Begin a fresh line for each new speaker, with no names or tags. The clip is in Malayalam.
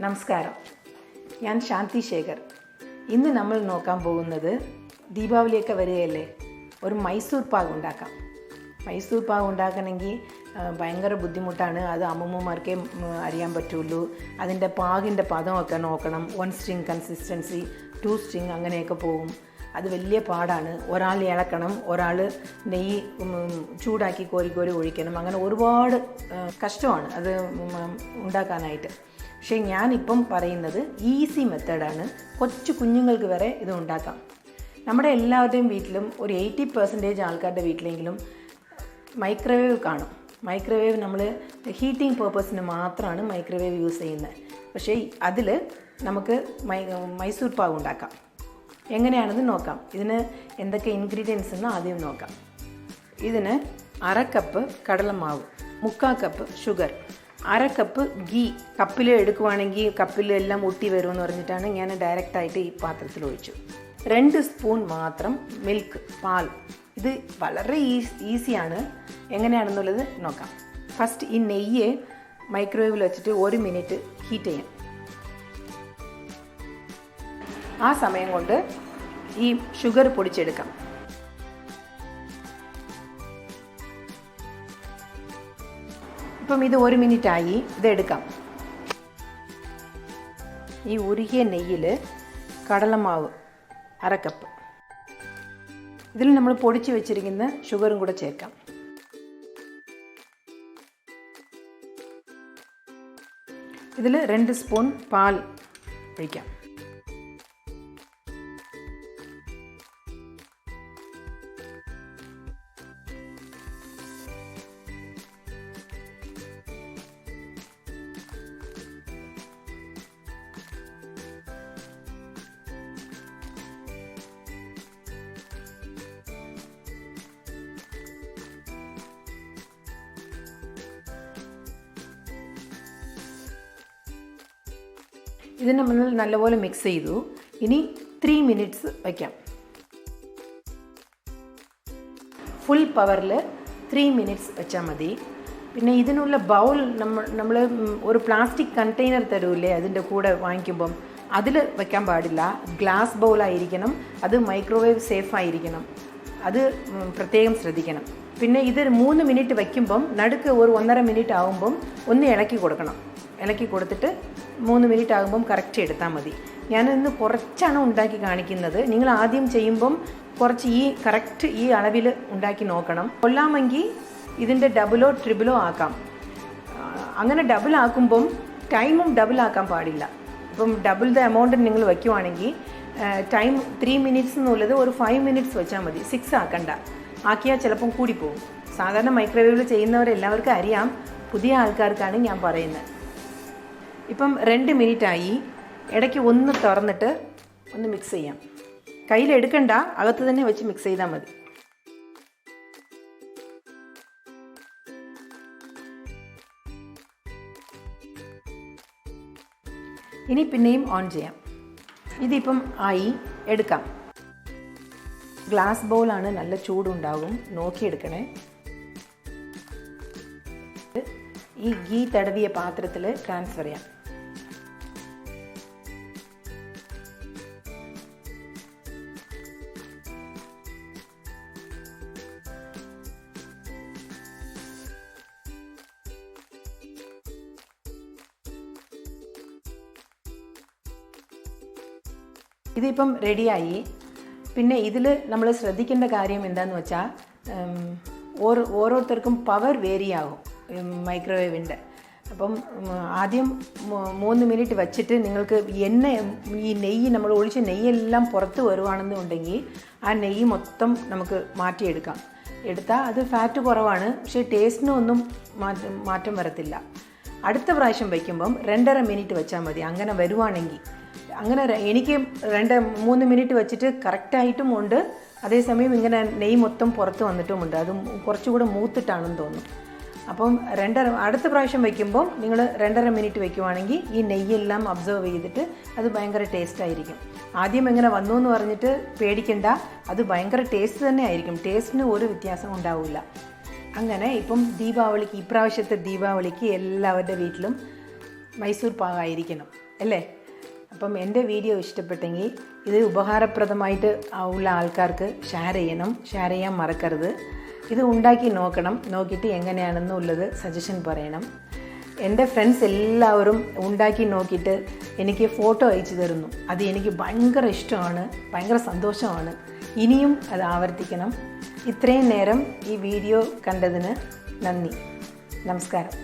നമസ്കാരം. ഞാൻ ശാന്തി ശേഖർ. ഇന്ന് നമ്മൾ നോക്കാൻ പോകുന്നത് ദീപാവലിയൊക്കെ വരികയല്ലേ, ഒരു മൈസൂർ പാക്ക് ഉണ്ടാക്കാം. മൈസൂർ പാക്ക് ഉണ്ടാക്കണമെങ്കിൽ ഭയങ്കര ബുദ്ധിമുട്ടാണ്. അത് അമ്മൂമ്മമാർക്കേ അറിയാൻ പറ്റുള്ളൂ. അതിൻ്റെ പാകിൻ്റെ പദമൊക്കെ നോക്കണം. 1 സ്ട്രിങ് കൺസിസ്റ്റൻസി, 2 സ്ട്രിങ് അങ്ങനെയൊക്കെ പോകും. അത് വലിയ പാടാണ്. ഒരാൾ ഇളക്കണം, ഒരാൾ നെയ്യ് ചൂടാക്കി കോരി ഒഴിക്കണം. അങ്ങനെ ഒരുപാട് കഷ്ടമാണ് അത് ഉണ്ടാക്കാനായിട്ട്. പക്ഷേ ഞാനിപ്പം പറയുന്നത് ഈസി മെത്തേഡാണ്. കൊച്ചു കുഞ്ഞുങ്ങൾക്ക് വരെ ഇത് ഉണ്ടാക്കാം. നമ്മുടെ എല്ലാവരുടെയും വീട്ടിലും ഒരു 80% ആൾക്കാരുടെ വീട്ടിലെങ്കിലും മൈക്രോവേവ് കാണും. മൈക്രോവേവ് നമ്മൾ ഹീറ്റിംഗ് പേർപ്പസിന് മാത്രമാണ് മൈക്രോവേവ് യൂസ് ചെയ്യുന്നത്. പക്ഷേ അതിൽ നമുക്ക് മൈസൂർ പാക്ക് ഉണ്ടാക്കാം. എങ്ങനെയാണെന്ന് നോക്കാം. ഇതിന് എന്തൊക്കെ ഇൻഗ്രീഡിയൻസ് എന്ന് ആദ്യം നോക്കാം. ഇതിന് 1/2 കപ്പ് കടലമാവ്, 3/4 കപ്പ് ഷുഗർ, 1/2 കപ്പ് ഗീ. കപ്പിൽ എടുക്കുവാണെങ്കിൽ കപ്പിലെല്ലാം ഒട്ടി വരുമെന്ന് പറഞ്ഞിട്ടാണ് ഞാൻ ഡയറക്റ്റായിട്ട് ഈ പാത്രത്തിൽ ഒഴിച്ചു. 2 സ്പൂൺ മാത്രം മിൽക്ക്, പാൽ. ഇത് വളരെ ഈസിയാണ്. എങ്ങനെയാണെന്നുള്ളത് നോക്കാം. ഫസ്റ്റ് ഈ നെയ്യ് മൈക്രോവേവിൽ വെച്ചിട്ട് 1 മിനിറ്റ് ഹീറ്റ് ചെയ്യാം. ആ സമയം കൊണ്ട് ഈ ഷുഗർ പൊടിച്ചെടുക്കാം. ഇപ്പം ഇത് 1 മിനിറ്റായി. ഇതെടുക്കാം. ഈ ഉരുകിയ നെയ്യിൽ കടലമാവ് 1/2 കപ്പ്, ഇതിൽ നമ്മൾ പൊടിച്ച് വെച്ചിരിക്കുന്ന ഷുഗറും കൂടെ ചേർക്കാം. ഇതിൽ 2 സ്പൂൺ പാൽ ഒഴിക്കാം. ഇത് നമ്മൾ നല്ലപോലെ മിക്സ് ചെയ്തു. ഇനി 3 മിനിറ്റ്സ് വയ്ക്കാം. ഫുൾ പവറിൽ 3 മിനിറ്റ്സ് വെച്ചാൽ മതി. പിന്നെ ഇതിനുള്ള ബൗൾ നമ്മൾ ഒരു പ്ലാസ്റ്റിക് കണ്ടെയ്നർ തരൂല്ലേ അതിൻ്റെ കൂടെ വാങ്ങിക്കുമ്പം, അതിൽ വയ്ക്കാൻ പാടില്ല. ഗ്ലാസ് ബൗളായിരിക്കണം. അത് മൈക്രോവേവ് സേഫ് ആയിരിക്കണം. അത് പ്രത്യേകം ശ്രദ്ധിക്കണം. പിന്നെ ഇത് 3 മിനിറ്റ് വയ്ക്കുമ്പം നടുക്ക് ഒരു 1.5 മിനിറ്റ് ആകുമ്പം ഒന്ന് ഇളക്കി കൊടുക്കണം. ഇളക്കി കൊടുത്തിട്ട് 3 മിനിറ്റ് ആകുമ്പം കറക്റ്റ് എടുത്താൽ മതി. ഞാനിന്ന് കുറച്ചാണ് ഉണ്ടാക്കി കാണിക്കുന്നത്. നിങ്ങൾ ആദ്യം ചെയ്യുമ്പം കുറച്ച് കറക്റ്റ് ഈ അളവിൽ ഉണ്ടാക്കി നോക്കണം. കൊള്ളാമെങ്കിൽ ഇതിൻ്റെ ഡബിളോ ട്രിപ്പിളോ ആക്കാം. അങ്ങനെ ഡബിൾ ആക്കുമ്പം ടൈമും ഡബിൾ ആക്കാൻ പാടില്ല. ഇപ്പം ഡബിൾ ദ എമൗണ്ട് നിങ്ങൾ വയ്ക്കുവാണെങ്കിൽ ടൈം 3 മിനിറ്റ്സ് എന്നുള്ളത് ഒരു 5 മിനിറ്റ്സ് വെച്ചാൽ മതി. 6 ആക്കണ്ട. ആക്കിയാൽ ചിലപ്പം കൂടിപ്പോകും. സാധാരണ മൈക്രോവേവിൽ ചെയ്യുന്നവരെല്ലാവർക്കും അറിയാം. പുതിയ ആൾക്കാർക്കാണ് ഞാൻ പറയുന്നത്. ഇപ്പം 2 മിനിറ്റായി. ഇടയ്ക്ക് ഒന്ന് തുറന്നിട്ട് ഒന്ന് മിക്സ് ചെയ്യാം. കയ്യിലെടുക്കണ്ട, അകത്ത് തന്നെ വെച്ച് മിക്സ് ചെയ്താൽ മതി. ഇനി പിന്നെയും ഓൺ ചെയ്യാം. ഇതിപ്പം ആയി. എടുക്കാം. ഗ്ലാസ് ബൗളാണ്, നല്ല ചൂടുണ്ടാകും. നോക്കിയെടുക്കണേ. ഈ ഗീ തടവിയ പാത്രത്തിൽ ട്രാൻസ്ഫർ ചെയ്യാം. ഇതിപ്പം റെഡിയായി. പിന്നെ ഇതിൽ നമ്മൾ ശ്രദ്ധിക്കേണ്ട കാര്യം എന്താണെന്ന് വെച്ചാൽ ഓരോരുത്തർക്കും പവർ വേരി ആകും മൈക്രോവേവിൻ്റെ. അപ്പം ആദ്യം 3 മിനിറ്റ് വച്ചിട്ട് നിങ്ങൾക്ക് ഈ നെയ്യ് നമ്മൾ ഒഴിച്ച നെയ്യെല്ലാം പുറത്ത് വരുവാണെന്നുണ്ടെങ്കിൽ ആ നെയ്യ് മൊത്തം നമുക്ക് മാറ്റിയെടുക്കാം. എടുത്താൽ അത് ഫാറ്റ് കുറവാണ്. പക്ഷേ ടേസ്റ്റിനൊന്നും മാറ്റം വരത്തില്ല. അടുത്ത പ്രാവശ്യം വയ്ക്കുമ്പം 2.5 മിനിറ്റ് വെച്ചാൽ മതി. അങ്ങനെ വരുവാണെങ്കിൽ അങ്ങനെ എനിക്ക് 3 മിനിറ്റ് വെച്ചിട്ട് കറക്റ്റായിട്ടും ഉണ്ട്. അതേസമയം ഇങ്ങനെ നെയ്യ് മൊത്തം പുറത്ത് വന്നിട്ടുമുണ്ട്. അത് കുറച്ചുകൂടെ മൂത്തിട്ടാണെന്ന് തോന്നുന്നു. അപ്പം അടുത്ത പ്രാവശ്യം വയ്ക്കുമ്പോൾ നിങ്ങൾ 2.5 മിനിറ്റ് വയ്ക്കുവാണെങ്കിൽ ഈ നെയ്യെല്ലാം അബ്സർവ് ചെയ്തിട്ട് അത് ഭയങ്കര ടേസ്റ്റായിരിക്കും. ആദ്യം എങ്ങനെ വന്നു എന്ന് പറഞ്ഞിട്ട് പേടിക്കണ്ട. അത് ഭയങ്കര ടേസ്റ്റ് തന്നെ ആയിരിക്കും. ടേസ്റ്റിന് ഒരു വ്യത്യാസം ഉണ്ടാവില്ല. അങ്ങനെ ഇപ്പം ദീപാവലിക്ക്, ഇപ്രാവശ്യത്തെ ദീപാവലിക്ക് എല്ലാവരുടെ വീട്ടിലും മൈസൂർ പാകായിരിക്കണം. അല്ലേ? അപ്പം എൻ്റെ വീഡിയോ ഇഷ്ടപ്പെട്ടെങ്കിൽ ഇത് ഉപകാരപ്രദമായിട്ട് ഉള്ള ആൾക്കാർക്ക് ഷെയർ ചെയ്യാൻ മറക്കരുത്. ഇത് ഉണ്ടാക്കി നോക്കണം, നോക്കിയിട്ട് എങ്ങനെയാണെന്നുള്ളത് സജഷൻ പറയണം. എൻ്റെ ഫ്രണ്ട്സ് എല്ലാവരും ഉണ്ടാക്കി നോക്കിയിട്ട് എനിക്ക് ഫോട്ടോ അയച്ചു തരുന്നു. അത് എനിക്ക് ഭയങ്കര ഇഷ്ടമാണ്, ഭയങ്കര സന്തോഷമാണ്. ഇനിയും അത് ആവർത്തിക്കണം. ഇത്രയും നേരം ഈ വീഡിയോ കണ്ടതിന് നന്ദി. നമസ്കാരം.